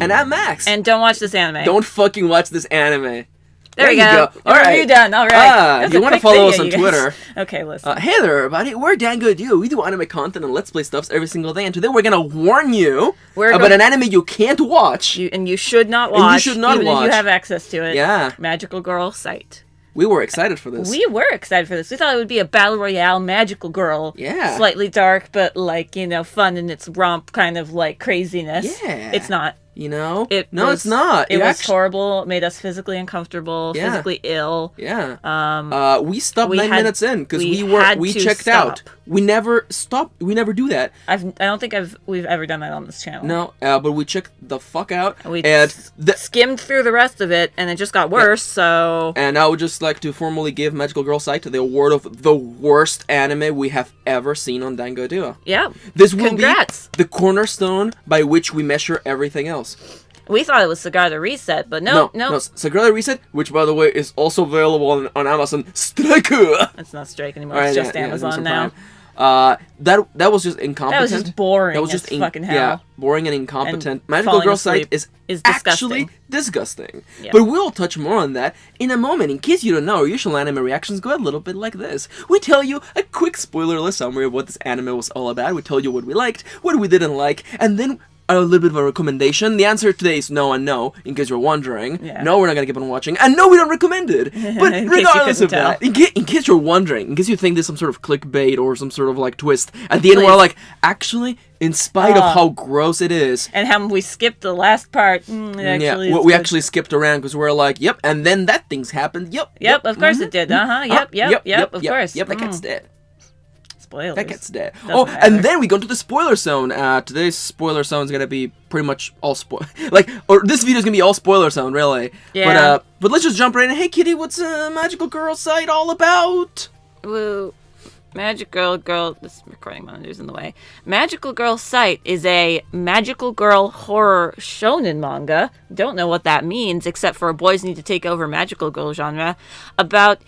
And I'm Max. And don't watch this anime. Don't fucking watch this anime. There we go. All right. Review done. All right. If you want to follow us on Twitter. Okay, listen. Hey there, everybody. We're Dango Duo. We do anime content and Let's Play stuffs every single day. And today we're going to warn you about an anime you can't watch. And you should not watch. Even if you have access to it. Yeah. Magical Girl Site. We were excited for this. We thought it would be a battle royale magical girl. Yeah. Slightly dark, but fun in its romp kind of craziness. Yeah. It's not. It's not. It was horrible. It made us physically uncomfortable, physically ill. Yeah. We stopped 9 minutes in because we checked out. We never stopped. We never do that. I don't think we've ever done that on this channel. No, but we checked the fuck out. We skimmed through the rest of it, and it just got worse. So. And I would just like to formally give Magical Girl Site the award of the worst anime we have ever seen on Dango Duo. Yeah. This will be the cornerstone by which we measure everything else. We thought it was Strader Reset, but no. Strader Reset, which by the way is also available on Amazon. Strader. It's not Strike anymore. It's just Amazon now. That was just incompetent. That was just boring. That was just fucking hell. Yeah, boring and incompetent. Magical Girl Site is actually disgusting. Yeah. But we'll touch more on that in a moment. In case you don't know, our usual anime reactions go a little bit like this. We tell you a quick spoilerless summary of what this anime was all about. We tell you what we liked, what we didn't like, and then a little bit of a recommendation. The answer today is no and no, in case you're wondering. Yeah. No, we're not going to keep on watching. And no, we don't recommend it. But regardless of that, in case you're wondering, in case you think there's some sort of clickbait or some sort of twist, at the end we're actually, in spite of how gross it is. And how we skipped the last part. We actually skipped around because we're yep, and then that thing's happened. Yep, of course it did. Yep, of course. Yep, that cat's dead. Spoilers. That gets dead. Doesn't matter. And then we go into the spoiler zone. Today's spoiler zone is gonna be pretty much all or this video is gonna be all spoiler zone, really. Yeah. But let's just jump right in. Hey, Kitty, what's Magical Girl Site all about? Woo. Magical Girl. This recording monitor's in the way. Magical Girl Site is a magical girl horror shonen manga. Don't know what that means, except for boys need to take over magical girl genre. About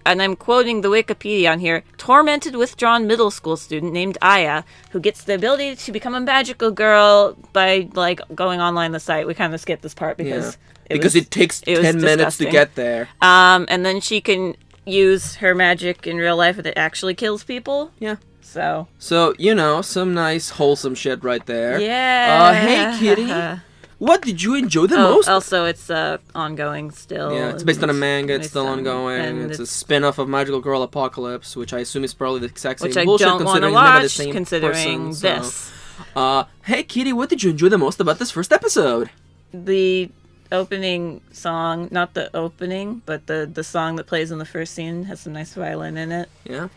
and I'm quoting the Wikipedia on here, tormented, withdrawn middle school student named Aya, who gets the ability to become a magical girl by, going online the site. We kind of skipped this part because it takes 10 minutes to get there. And then she can use her magic in real life and it actually kills people. Yeah. So, some nice wholesome shit right there. Yeah. Hey, Kitty. What did you enjoy the most? Also, it's ongoing still. Yeah, it's based on a manga. It's still ongoing. It's a spin-off of Magical Girl Apocalypse, which I assume is probably the exact same bullshit. Which I don't want to watch, considering this. Hey, Kitty, what did you enjoy the most about this first episode? The opening song, not the opening, but the song that plays in the first scene has some nice violin in it. Yeah.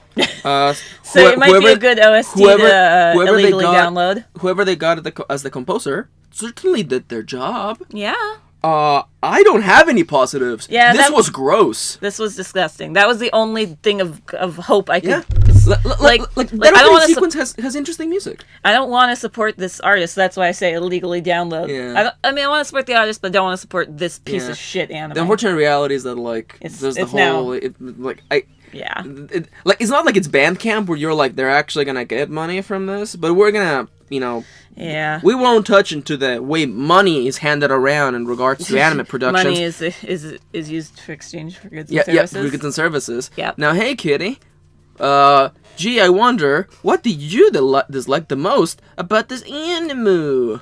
So it might be a good OST to illegally download. Whoever they got as the composer certainly did their job. Yeah. I don't have any positives. Yeah, this was gross. This was disgusting. That was the only thing of hope I could. Yeah. That I don't want sequence has interesting music. I don't want to support this artist. That's why I say illegally download. Yeah. I want to support the artist, but don't want to support this piece of shit anime. The unfortunate reality is that there's the whole yeah. It's not like it's Bandcamp where you're they're actually gonna get money from this, but we're gonna yeah. We won't touch into the way money is handed around in regards to anime productions. Money is used for exchange for goods and services. Yeah, for goods and services. Yep. Now, hey, Kitty. Gee, I wonder, what did you dislike the most about this anime?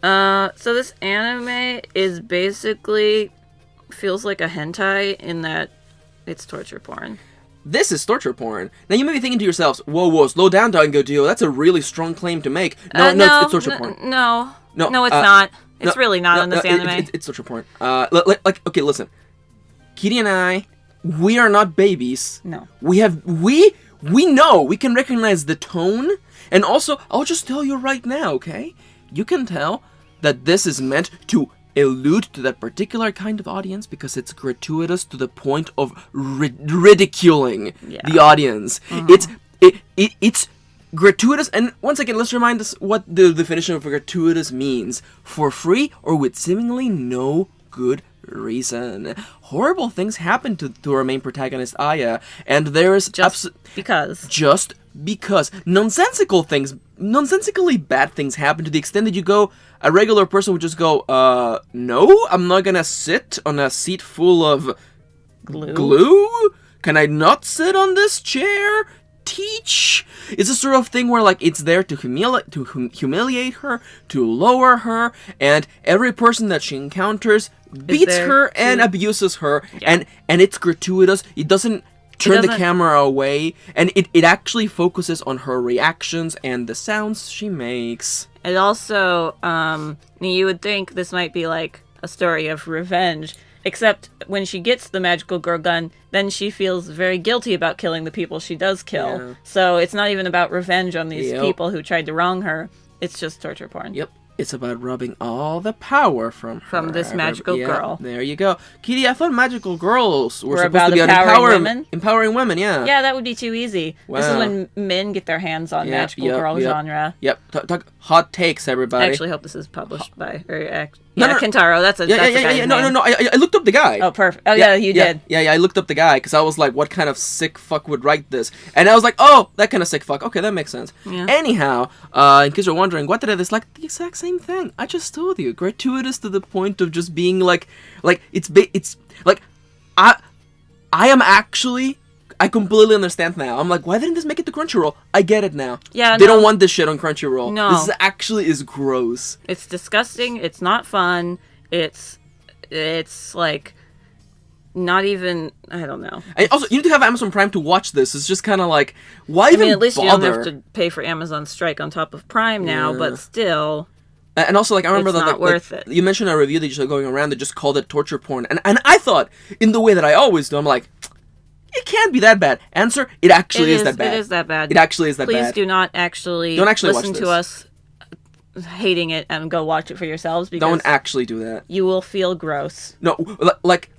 So this anime is basically feels like a hentai in that it's torture porn. This is torture porn. Now you may be thinking to yourselves, whoa, slow down, Dango Duo. That's a really strong claim to make. No, it's torture porn. No, it's not. It's really not in this anime. It's torture porn. Okay, listen. Kitty and I, we are not babies. No. We know, we can recognize the tone. And also, I'll just tell you right now, okay? You can tell that this is meant to allude to that particular kind of audience because it's gratuitous to the point of ridiculing the audience. It's gratuitous, and once again, let's remind us what the definition of gratuitous means. For free or with seemingly no good reason. Horrible things happen to our main protagonist, Aya, and there's just because nonsensical things nonsensically bad things happen to the extent that you go, a regular person would just go, no, I'm not gonna sit on a seat full of glue? Can I not sit on this chair? Teach? It's a sort of thing where, like, it's there to humiliate her, to lower her, and every person that she encounters beats her and abuses her, and it's gratuitous. It doesn't turn the camera away, and it actually focuses on her reactions and the sounds she makes. It also, you would think this might be like a story of revenge, except when she gets the magical girl gun, then she feels very guilty about killing the people she does kill. Yeah. So it's not even about revenge on these people who tried to wrong her. It's just torture porn. Yep. It's about rubbing all the power from this magical girl. There you go. Kitty, I thought magical girls were supposed to be about empowering women, yeah. Yeah, that would be too easy. Wow. This is when men get their hands on magical girl genre. Yep. Talk hot takes, everybody. I actually hope this is published by... Kentaro. That's a guy's No. I looked up the guy. Oh, perfect. Oh, yeah, you did. Yeah, I looked up the guy because I was like, what kind of sick fuck would write this? And I was like, oh, that kind of sick fuck. Okay, that makes sense. Yeah. Anyhow, in case you're wondering, what did I dislike? The exact same thing. I just told you. Gratuitous to the point of just being like it's like, I am actually... I completely understand now. I'm like, why didn't this make it to Crunchyroll? I get it now. Yeah, they don't want this shit on Crunchyroll. No. This actually is gross. It's disgusting. It's not fun. It's like not even, I don't know. And also, you need to have Amazon Prime to watch this. It's just kind of like, why even at least bother? You don't have to pay for Amazon Strike on top of Prime now, but still... And also, like, I remember it's not worth it. You mentioned a review that you saw going around that just called it torture porn. And I thought, in the way that I always do, I'm like... It can't be that bad. Answer, it actually is that bad. It is that bad. It actually is that bad. Please do not actually listen to us hating it and go watch it for yourselves. Because don't actually do that. You will feel gross. No, like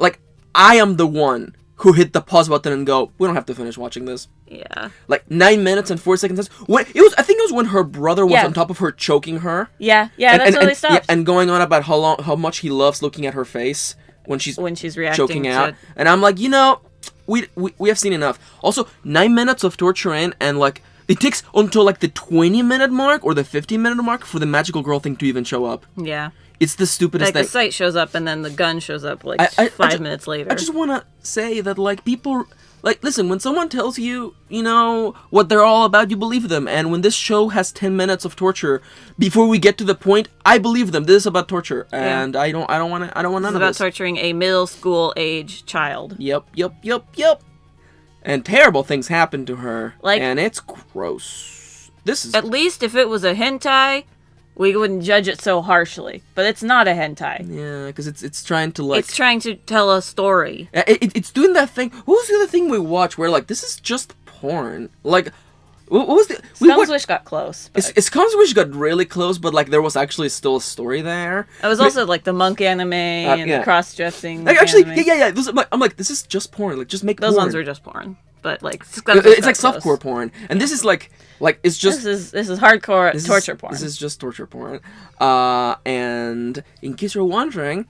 I am the one who hit the pause button and go, we don't have to finish watching this. Yeah. Like 9 minutes and 4 seconds. I think it was when her brother was on top of her choking her. Yeah, that's when they stopped. Yeah, and going on about how much he loves looking at her face when she's reacting choking out. And I'm like, we have seen enough. Also, 9 minutes of torture in, and like it takes until like the 20-minute mark or the 15-minute mark for the magical girl thing to even show up. Yeah. It's the stupidest thing. The site shows up and then the gun shows up like 5 minutes later. I just want to say that like people... Like, listen, when someone tells you, what they're all about, you believe them. And when this show has 10 minutes of torture, before we get to the point, I believe them. This is about torture, and I don't want none of this. It's about torturing a middle school age child. Yep. And terrible things happen to her, and it's gross. This is... At least if it was a hentai, we wouldn't judge it so harshly. But it's not a hentai. Yeah, because it's trying to, like... It's trying to tell a story. It's doing that thing... What was the other thing we watched where, like, this is just porn? Like, what was the... Scum's Wish got close. Scum's Wish got really close, but, like, there was actually still a story there. It was also, like, the monk anime and the cross-dressing actually, anime. Yeah. I'm like, this is just porn. Like, just make Those porn. ones are just porn. But, like, it's like softcore porn. And this is, like, it's just... This is hardcore torture porn. This is just torture porn. And in case you're wondering,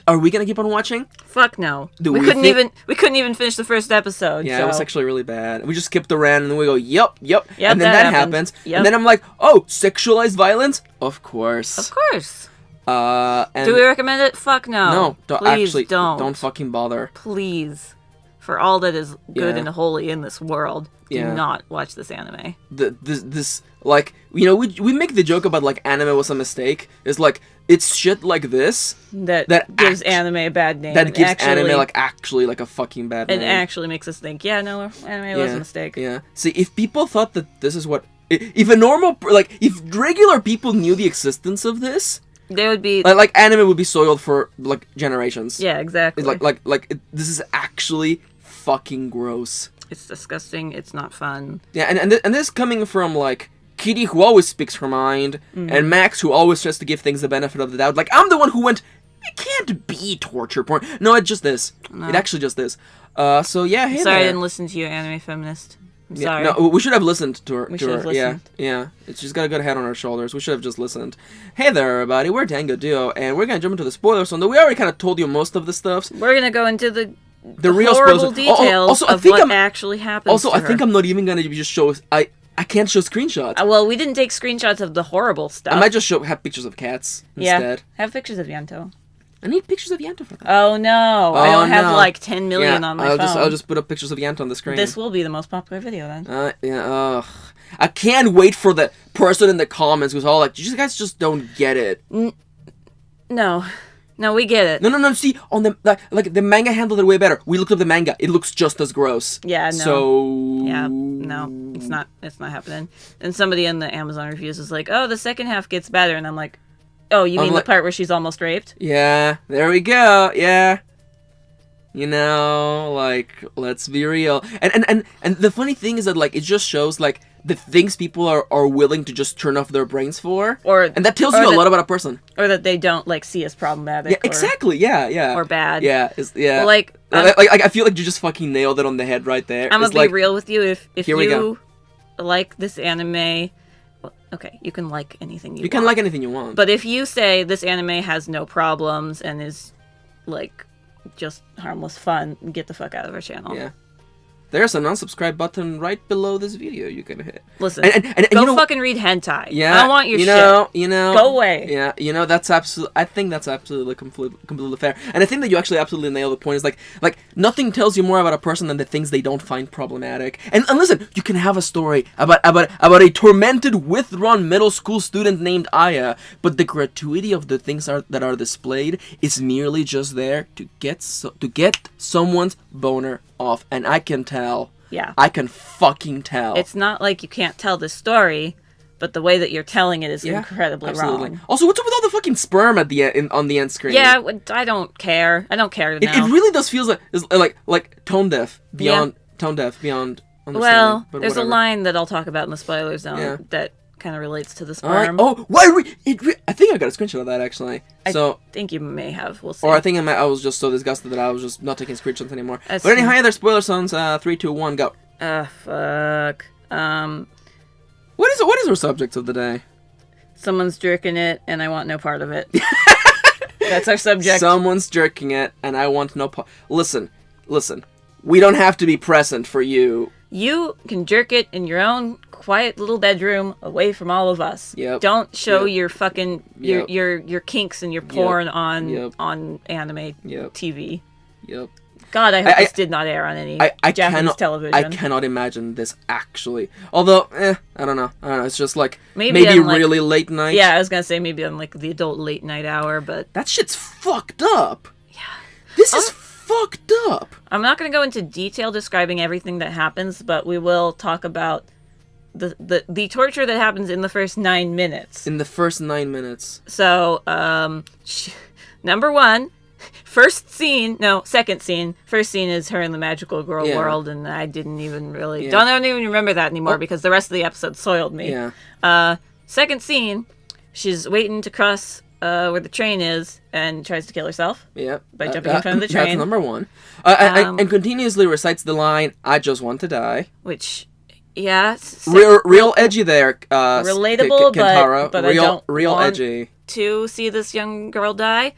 are we gonna keep on watching? Fuck no. We couldn't even finish the first episode. Yeah, so. It was actually really bad. We just skipped around and then we go, yep. And then that happens. Yep. And then I'm like, oh, sexualized violence? Of course. Of course. And do we recommend it? Fuck no. No, please actually, don't. Don't fucking bother. Please. For all that is good and holy in this world, do not watch this anime. This like, we make the joke about, like, anime was a mistake. It's like, it's shit like this that gives anime a bad name. That gives anime, like, actually, like, a fucking bad name. It actually makes us think, anime was a mistake. Yeah. See, if people thought that this is what... If a normal... Like, if regular people knew the existence of this... They would be... Like anime would be soiled for, like, generations. Yeah, exactly. This is actually... fucking gross. It's disgusting. It's not fun. Yeah, and this coming from, like, Kitty, who always speaks her mind, and Max, who always tries to give things the benefit of the doubt. Like, I'm the one who went, it can't be torture porn. No, it's just this. No. It actually just this. So yeah, hey sorry there. I didn't listen to you, anime feminist. I'm sorry. No, we should have listened to her. We should have listened. Yeah. She's got a good head on her shoulders. We should have just listened. Hey there, everybody. We're Dango Duo, and we're gonna jump into the spoilers. So we already kind of told you most of the stuff. We're gonna go into the real horrible spoilers. details of what actually happens. Also, I think I'm not even gonna just show. I can't show screenshots. Well, we didn't take screenshots of the horrible stuff. I might just have pictures of cats instead. Have pictures of Yanto. I need pictures of Yanto for that. Oh no! I don't have like 10 million on my phone. I'll just put up pictures of Yanto on the screen. This will be the most popular video then. I can't wait for the person in the comments who's all like, "You guys just don't get it." No, we get it. No. See, on the like the manga handled it way better. We looked up the manga; it looks just as gross. Yeah, no. So yeah, no, it's not happening. And somebody in the Amazon reviews is like, "Oh, the second half gets better," and I'm like, "Oh, you mean the part where she's almost raped?" Yeah, there we go. Yeah. You know, like, let's be real. And the funny thing is that, like, it just shows, like, the things people are willing to just turn off their brains for. And that tells you a lot about a person. Or that they don't, like, see as problematic. Yeah, exactly. Yeah. Or bad. Yeah. Well, like, I feel like you just fucking nailed it on the head right there. I'm going to be real with you. If you like this anime... Okay, you can like anything you want. You can like anything you want. But if you say this anime has no problems and is, like... just harmless fun, get the fuck out of our channel. Yeah. There's an unsubscribe button right below this video you can hit. Listen, and go fucking read hentai. Yeah, I don't want your shit. Go away. Yeah, that's absolutely. I think that's absolutely completely fair. And I think that you actually absolutely nailed the point. Is like nothing tells you more about a person than the things they don't find problematic. And listen, you can have a story about a tormented, withdrawn middle school student named Aya, but the gratuity of the things that are displayed is merely just there to get someone's boner off, and I can tell. Yeah. I can fucking tell. It's not like you can't tell the story, but the way that you're telling it is incredibly wrong. Also, what's up with all the fucking sperm at the end, on the end screen? Yeah, I don't care. I don't care to know. It really does feel like tone deaf beyond understanding. Well, but there's whatever. a line that I'll talk about in the spoiler zone that kind of relates to the sperm. I think I got a screenshot of that actually. I think you may have. We'll see. Or I think I was just so disgusted that I was just not taking screenshots anymore. But anyhow, there's spoiler zones. 3, 2, 1, go. Fuck. What is our subject of the day? Someone's jerking it, and I want no part of it. That's our subject. Someone's jerking it, and I want no part. Listen. We don't have to be present for you. You can jerk it in your own quiet little bedroom, away from all of us. Yep. Don't show your fucking your kinks and your porn on anime TV. Yep. God, I hope this did not air on any Japanese television. I cannot imagine this actually. Although, I don't know. It's just like maybe really late night. Yeah, I was gonna say maybe on like the adult late night hour, but that shit's fucked up. Yeah. This is fucked up. I'm not gonna go into detail describing everything that happens, but we will talk about the torture that happens in the first 9 minutes. In the first 9 minutes. So, number one. Second scene. First scene is her in the magical girl world, and I didn't even really... Don't even remember that anymore because the rest of the episode soiled me. Yeah. Second scene, she's waiting to cross where the train is and tries to kill herself. Yep. By jumping in front of the train. That's number one. And continuously recites the line, "I just want to die." Which, yeah... Real edgy there. Relatable, Kentaro. but I don't real want edgy. To see this young girl die.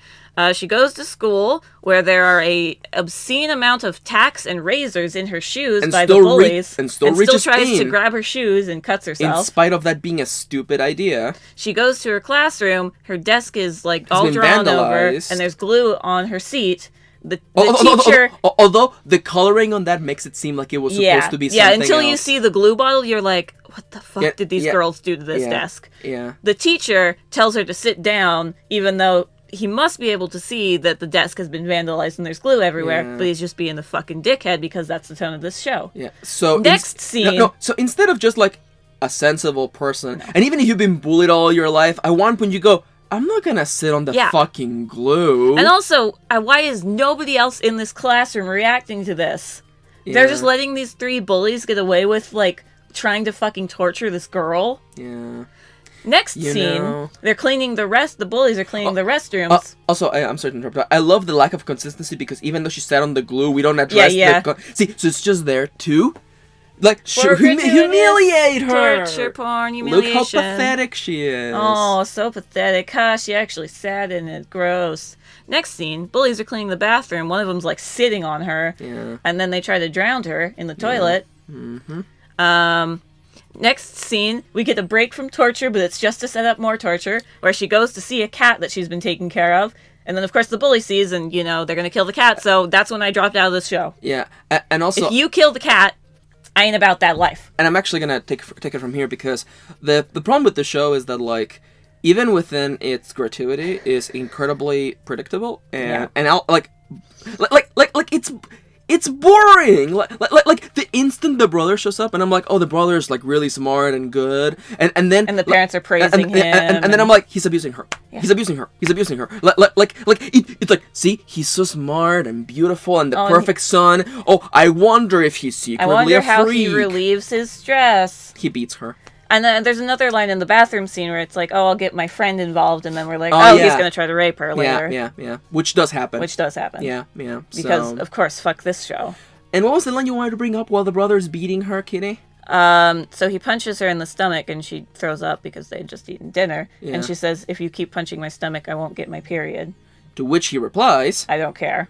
She goes to school where there are a obscene amount of tacks and razors in her shoes by the bullies, and still tries to grab her shoes and cuts herself. In spite of that being a stupid idea. She goes to her classroom. Her desk is like all drawn over, and there's glue on her seat. The teacher... Although the coloring on that makes it seem like it was supposed to be something else. Until you see the glue bottle, you're like, what the fuck did these girls do to this desk? Yeah. The teacher tells her to sit down, even though he must be able to see that the desk has been vandalized and there's glue everywhere, but he's just being the fucking dickhead because that's the tone of this show. Yeah. So next scene... So instead of just like a sensible person, and even if you've been bullied all your life, I want when you go... I'm not gonna sit on the fucking glue. And also, why is nobody else in this classroom reacting to this? Yeah. They're just letting these 3 bullies get away with, like, trying to fucking torture this girl. Yeah. Next scene, they're cleaning the bullies are cleaning the restrooms. Also, I'm sorry to interrupt. I love the lack of consistency because even though she sat on the glue, we don't address See, so it's just there too. Like, humiliate her! Torture porn, humiliation. Look how pathetic she is. Oh, so pathetic. She actually sat in it. Gross. Next scene, bullies are cleaning the bathroom. One of them's, like, sitting on her. Yeah. And then they try to drown her in the toilet. Mm-hmm. Next scene, we get a break from torture, but it's just to set up more torture, where she goes to see a cat that she's been taking care of. And then, of course, the bully sees, and, they're going to kill the cat. So that's when I dropped out of this show. Yeah, and also... If you kill the cat, I ain't about that life. And I'm actually going to take it from here, because the problem with the show is that, like, even within its gratuity, is incredibly predictable. And it's boring. Like the instant the brother shows up, and I'm like, oh, the brother's like really smart and good, and then the parents are praising him, and then I'm like, he's abusing her. Yeah. He's abusing her. It's like, see, he's so smart and beautiful and the perfect son. Oh, I wonder if he's secretly a freak. I wonder how he relieves his stress. He beats her. And then there's another line in the bathroom scene where it's like, oh, I'll get my friend involved, and then we're like, he's going to try to rape her later. Yeah. Which does happen. Yeah. So. Because, of course, fuck this show. And what was the line you wanted to bring up while the brother's beating her, Kitty? So he punches her in the stomach, and she throws up because they had just eaten dinner. Yeah. And she says, if you keep punching my stomach, I won't get my period. To which he replies, I don't care.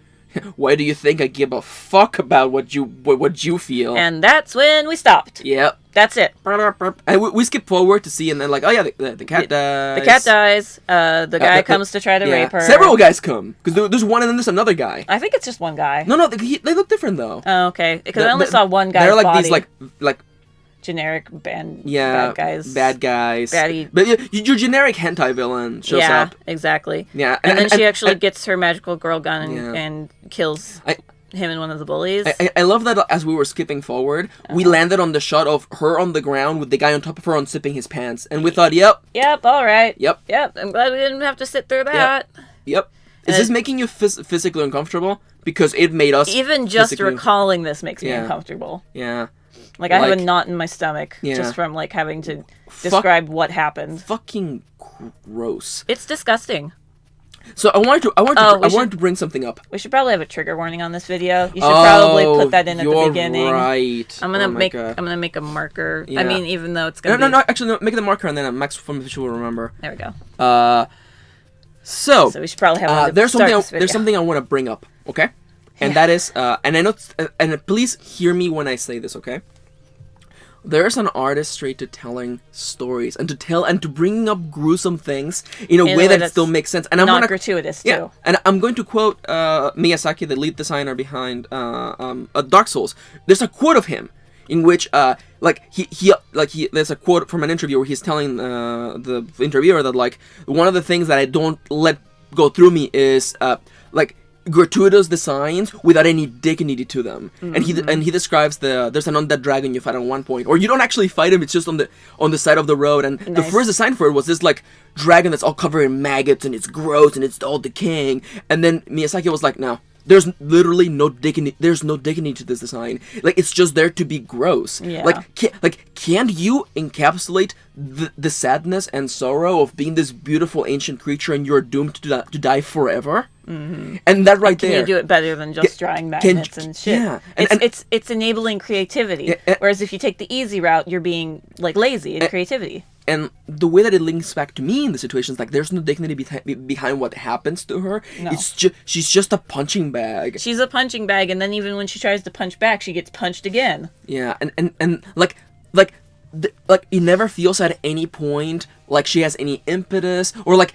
Why do you think I give a fuck about what you feel? And that's when we stopped. Yep. That's it. And we skip forward to see, and then like, oh yeah, the cat dies. The cat dies. The guy comes to try to rape her. Several guys come, because there's one and then there's another guy. I think it's just one guy. No, they look different though. Oh, okay. Because I only saw one guy's They're like body. these like generic bad guys. Bad guys. Baddie. But your generic hentai villain shows up. Yeah, exactly. Yeah. And then she actually gets her magical girl gun and kills him and one of the bullies. I love that as we were skipping forward, we landed on the shot of her on the ground with the guy on top of her unzipping his pants. And we thought, yep, all right. Yep. I'm glad we didn't have to sit through that. Yep. Is this making you physically uncomfortable? Because it made us even just recalling this makes me uncomfortable. Yeah. Like, I have a knot in my stomach just from, like, having to describe what happened. Fucking gross. It's disgusting. So I wanted to bring something up. We should probably have a trigger warning on this video. You should probably put that in at the beginning. You're right. I'm gonna make a marker. Yeah. I mean, even though it's gonna actually, make the marker, and then Max from the will remember. There we go. So we should probably have there's something I want to bring up, okay? And that is, and I know, and please hear me when I say this, okay? There's an artistry to telling stories and to bringing up gruesome things in a way that still makes sense. And I'm not gratuitous too. Yeah, and I'm going to quote Miyazaki, the lead designer behind Dark Souls. There's a quote of him in which there's a quote from an interview where he's telling the interviewer that like one of the things that I don't let go through me is gratuitous designs without any dignity to them. Mm-hmm. And he describes there's an undead dragon you fight at one point, or you don't actually fight him, it's just on the side of the road, and the first design for it was this like dragon that's all covered in maggots and it's gross and it's all decaying, and then Miyazaki was like, no, there's literally no dignity. There's no dignity to this design. Like, it's just there to be gross. Yeah. Can't you encapsulate the sadness and sorrow of being this beautiful ancient creature and you're doomed to die forever? Mm-hmm. And that right there. Can you do it better than just drawing magnets and shit? Yeah. It's enabling creativity. Whereas if you take the easy route, you're being like lazy in creativity. And the way that it links back to me in the situation is like there's no dignity behind what happens to her. No. She's just a punching bag. She's a punching bag, and then even when she tries to punch back, she gets punched again. Yeah, and it never feels at any point like she has any impetus, or like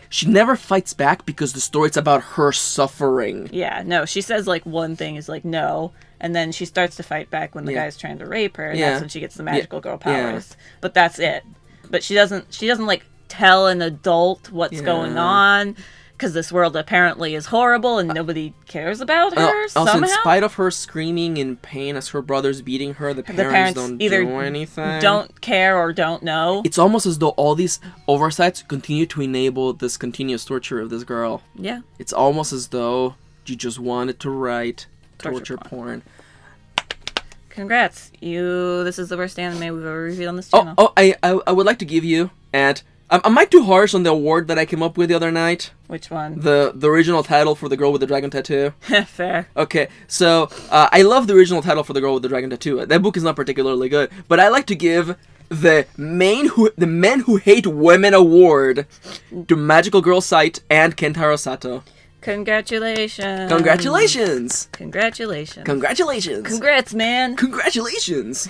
she never fights back because the story's about her suffering. Yeah, no, she says like one thing is like no, and then she starts to fight back when the guy's trying to rape her, and that's when she gets the magical girl powers. Yeah. But that's it. But she doesn't like tell an adult what's going on, because this world apparently is horrible and nobody cares about her somehow. Also, in spite of her screaming in pain as her brother's beating her, the parents don't either do anything. Don't care or don't know. It's almost as though all these oversights continue to enable this continuous torture of this girl. Yeah. It's almost as though you just wanted to write torture porn. Congrats. This is the worst anime we've ever reviewed on this channel. I would like to give you, and am I too harsh on the award that I came up with the other night? Which one? The original title for the girl with the dragon tattoo. Fair. Okay, so I love the original title for the girl with the dragon tattoo. That book is not particularly good, but I like to give the Men Who Hate Women award to Magical Girl Sight and Kentaro Sato. Congratulations. Congratulations. Congratulations. Congratulations. Congrats, man. Congratulations.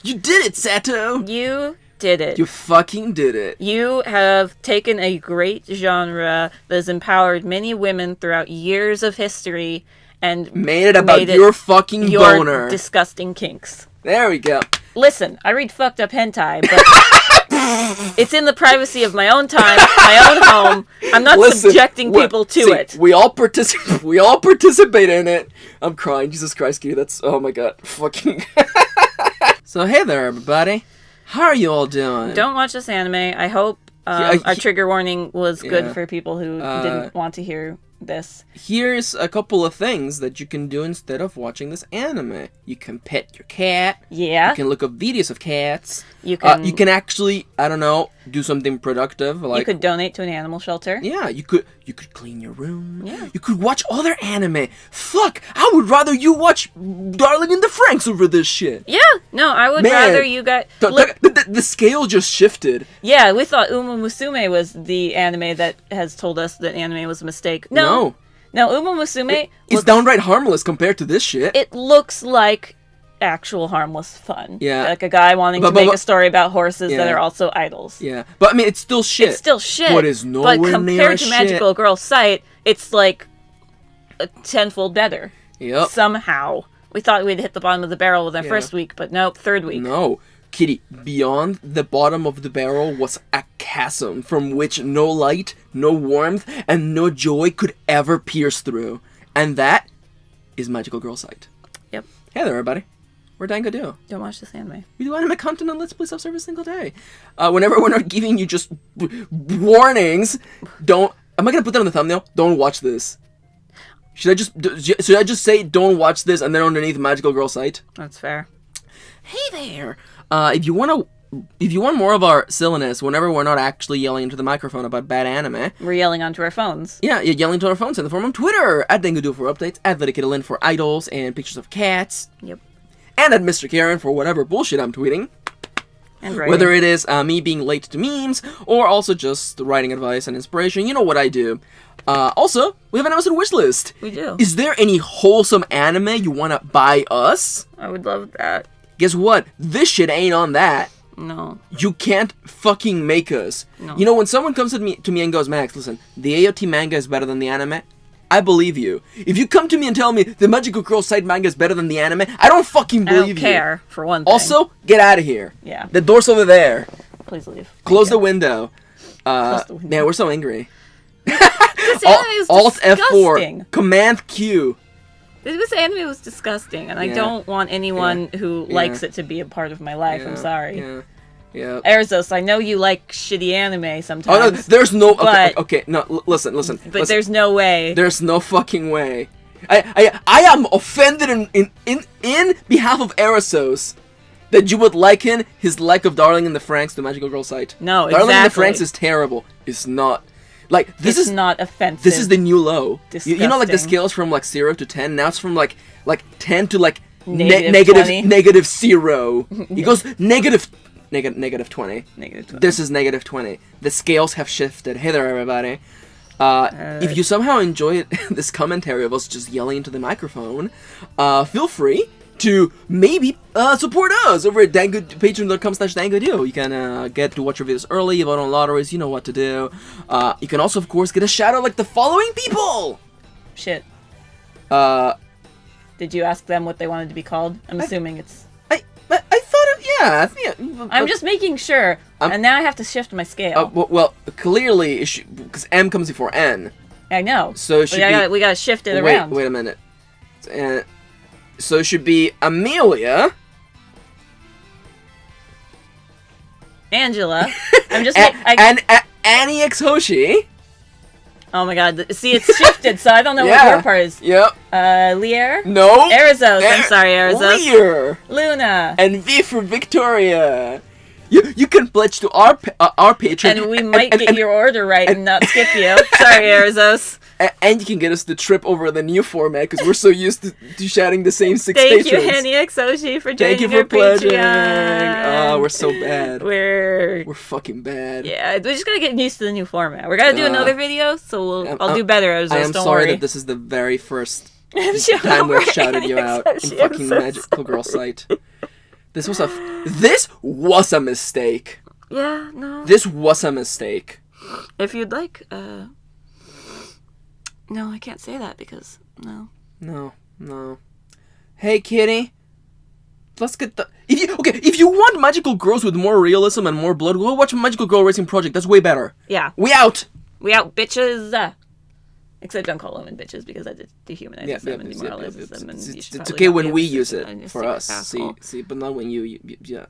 You did it, Sato! You did it. You fucking did it. You have taken a great genre that has empowered many women throughout years of history and made it about your fucking your boner. Disgusting kinks. There we go. Listen, I read fucked up hentai, but it's in the privacy of my own time, my own home. I'm not subjecting people to it. We all participate in it. I'm crying. Jesus Christ, Kitty. That's, oh my god. Fucking. So, hey there, everybody. How are you all doing? Don't watch this anime. I hope our trigger warning was good for people who didn't want to hear this. Here's a couple of things that you can do instead of watching this anime. You can pet your cat. Yeah. You can look up videos of cats. You can actually, I don't know, do something productive. Like, you could donate to an animal shelter. Yeah, you could clean your room. Yeah. You could watch other anime. Fuck, I would rather you watch Darling in the Franxx over this shit. Yeah, no, I would rather you got... The scale just shifted. Yeah, we thought Uma Musume was the anime that has told us that anime was a mistake. No, Uma Musume... It's downright harmless compared to this shit. It looks like actual harmless fun. Yeah. Like a guy wanting to make a story about horses that are also idols. Yeah. But I mean, it's still shit. It's still shit. But it's nowhere near But compared to Magical Girl Sight, it's like a tenfold better. Yep. Somehow. We thought we'd hit the bottom of the barrel with our first week, but nope, third week. No. Kitty, beyond the bottom of the barrel was a chasm from which no light, no warmth, and no joy could ever pierce through. And that is Magical Girl Sight. Yep. Hey there, everybody. We're Dango Duo. Don't watch this anime. We do anime content on Let's Play Stuff every single day. Whenever we're not giving you just warnings, don't... Am I going to put that on the thumbnail? Don't watch this. Should I just say don't watch this and then underneath Magical Girl Sight? That's fair. Hey there. If you want more of our silliness, whenever we're not actually yelling into the microphone about bad anime, we're yelling onto our phones. Yeah, you're yelling to our phones in the form of Twitter at Dango Duo for updates, at LadyKittyLynn for idols and pictures of cats. Yep. And at MistreKirin for whatever bullshit I'm tweeting. And writing. Whether it is me being late to memes, or also just writing advice and inspiration, you know what I do. Also, we have an Amazon wishlist. We do. Is there any wholesome anime you want to buy us? I would love that. Guess what? This shit ain't on that. No. You can't fucking make us. No. You know, when someone comes to me and goes, Max, listen, the AOT manga is better than the anime, I believe you. If you come to me and tell me the Magical Girl Sight manga is better than the anime, I don't fucking believe you. I don't care, for one thing. Also, get out of here. Yeah. The door's over there. Please leave. Close the window. Close the window. Man, we're so angry. This anime was Alt disgusting. F4. Command Q. This anime was disgusting, and I don't want anyone who likes it to be a part of my life. I'm sorry. Yeah. Erzos, I know you like shitty anime sometimes. Oh no, there's no. Okay, no. Listen. But there's no way. There's no fucking way. I am offended in behalf of Erzos that you would liken his like of Darling in the Franxx to Magical Girl Sight. No, exactly. Darling in the Franxx is terrible. It's not. Like, this is not offensive. This is the new low. Disgusting. You know, like the scales from like 0 to 10. Now it's from like 10 to like negative 20. negative 0. It goes negative 20. Negative 20. This is negative 20. The scales have shifted. Hey there, everybody. If you somehow enjoy this commentary of us just yelling into the microphone, feel free to maybe support us over at patreon.com/DangoDuo. You can get to watch our videos early, you vote on lotteries, you know what to do. You can also, of course, get a shout out like the following people! Shit. Did you ask them what they wanted to be called? I'm assuming it's... I thought I'm just making sure, and now I have to shift my scale. Well, clearly, because M comes before N. I know. So it should we gotta shift it around. Wait a minute. So it should be Amelia. Angela. I'm just... and Annie X Hoshi. Oh my god. See, it's shifted, so I don't know what your part is. Yep. Leire? No. Erzos. I'm sorry, Erzos. Leire. Luna. And V for Victoria. You can pledge to our Patreon. And we might get your order right and not skip you. Sorry, Erzos. And you can get us the trip over the new format because we're so used to shouting the same 6 patrons. Thank you, Henny Xoshi, for joining Thank you for pledging. Patreon. Oh, we're so bad. We're fucking bad. Yeah, we just gotta get used to the new format. We're gonna do another video, so I'll do better, Erzos. I am don't sorry worry. that this is the very first time we've shouted you out in fucking Magical Girl Sight. This was a mistake. Yeah, no. This was a mistake. If you'd like, no, I can't say that because, no. No. Hey, Kitty. Let's get the... If you want magical girls with more realism and more blood, go watch Magical Girl Racing Project. That's way better. Yeah. We out, bitches. Except don't call women bitches because that dehumanizes them and demoralizes them. And it's okay when we use it for us. See, but not when you yeah.